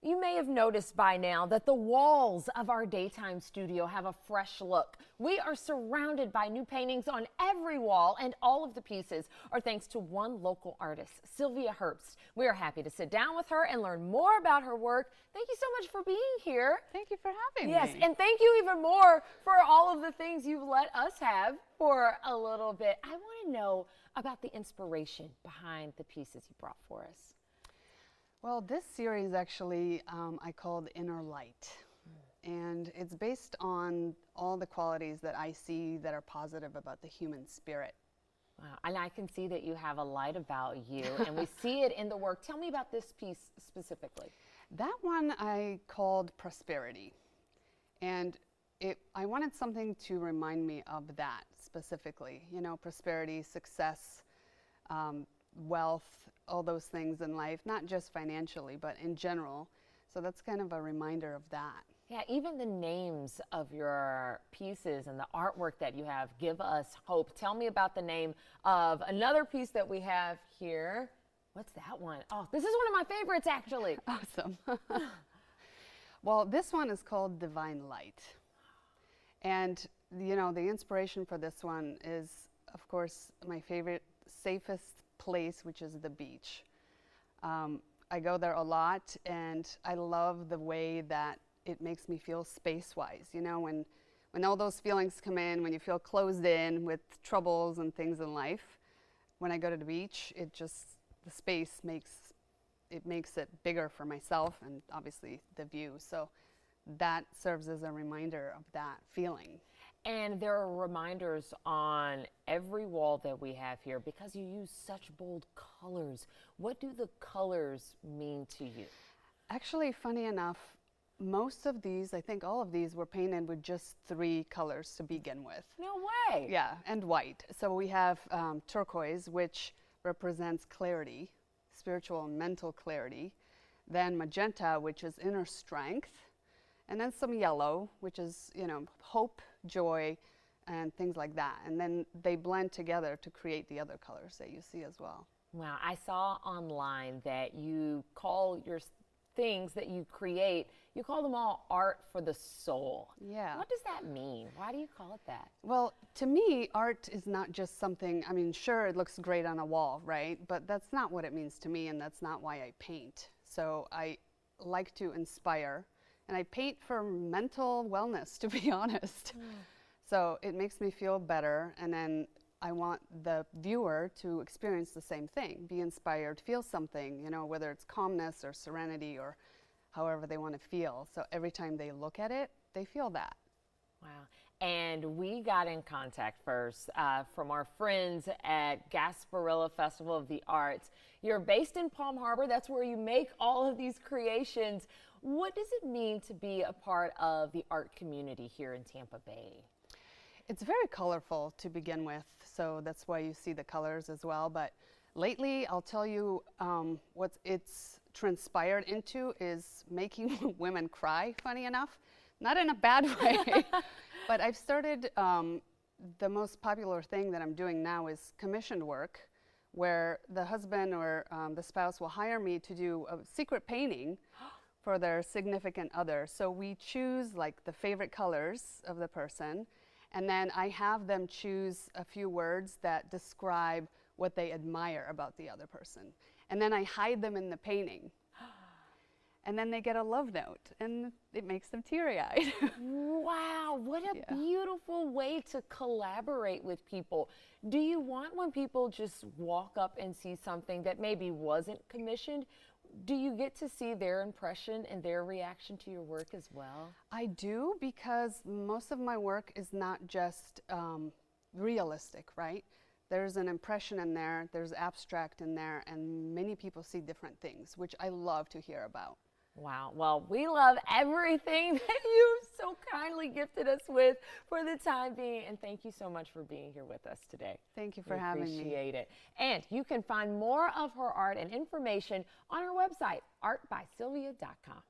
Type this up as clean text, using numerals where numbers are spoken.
You may have noticed by now that the walls of our daytime studio have a fresh look. We are surrounded by new paintings on every wall, and all of the pieces are thanks to one local artist, Sylvia Herbst. We are happy to sit down with her and learn more about her work. Thank you so much for being here. Thank you for having me. Yes, and thank you even more for all of the things you've let us have for a little bit. I want to know about the inspiration behind the pieces you brought for us. Well, this series actually I called Inner Light. And it's based on all the qualities that I see that are positive about the human spirit. Wow, and I can see that you have a light about you, and we see it in the work. Tell me about this piece specifically. That one I called Prosperity. And I wanted something to remind me of that specifically. You know, prosperity, success, wealth, all those things in life, not just financially, but in general. So that's kind of a reminder of that. Yeah, even the names of your pieces and the artwork that you have give us hope. Tell me about the name of another piece that we have here. What's that one? Oh, this is one of my favorites, actually. Awesome. Well, this one is called Divine Light. And, you know, the inspiration for this one is, of course, my favorite, safest place, which is the beach. I go there a lot, and I love the way that it makes me feel space-wise. You know, when all those feelings come in, when you feel closed in with troubles and things in life, when I go to the beach, the space makes it bigger for myself and obviously the view. So that serves as a reminder of that feeling. And there are reminders on every wall that we have here because you use such bold colors. What do the colors mean to you? Actually, funny enough, most of these, I think all of these, were painted with just 3 colors to begin with. No way. Yeah, and white. So we have turquoise, which represents clarity, spiritual and mental clarity. Then magenta, which is inner strength. And then some yellow, which is, you know, hope, joy, and things like that. And then they blend together to create the other colors that you see as well. Wow, I saw online that you call your things that you create, you call them all art for the soul. Yeah. What does that mean? Why do you call it that? Well, to me, art is not just something, I mean, sure, it looks great on a wall, right? But that's not what it means to me, and that's not why I paint. So I like to inspire, and I paint for mental wellness, to be honest. So it makes me feel better, and then I want the viewer to experience the same thing, be inspired, feel something, you know, whether it's calmness or serenity or however they want to feel. So every time they look at it, they feel that. Wow. And we got in contact first from our friends at Gasparilla Festival of the Arts. You're based in Palm Harbor. That's where you make all of these creations. What does it mean to be a part of the art community here in Tampa Bay? It's very colorful to begin with, so that's why you see the colors as well. But lately, I'll tell you what it's transpired into is making women cry, funny enough. Not in a bad way, but I've started, the most popular thing that I'm doing now is commissioned work, where the husband or the spouse will hire me to do a secret painting for their significant other. So we choose like the favorite colors of the person, and then I have them choose a few words that describe what they admire about the other person. And then I hide them in the painting. And then they get a love note, and it makes them teary-eyed. Wow, what a beautiful way to collaborate with people. Do you want when people just walk up and see something that maybe wasn't commissioned, do you get to see their impression and their reaction to your work as well? I do, because most of my work is not just realistic, right? There's an impression in there, there's abstract in there, and many people see different things, which I love to hear about. Wow. Well, we love everything that you've so kindly gifted us with for the time being. And thank you so much for being here with us today. Thank you for having me. Appreciate it. And you can find more of her art and information on her website, artbysylvia.com.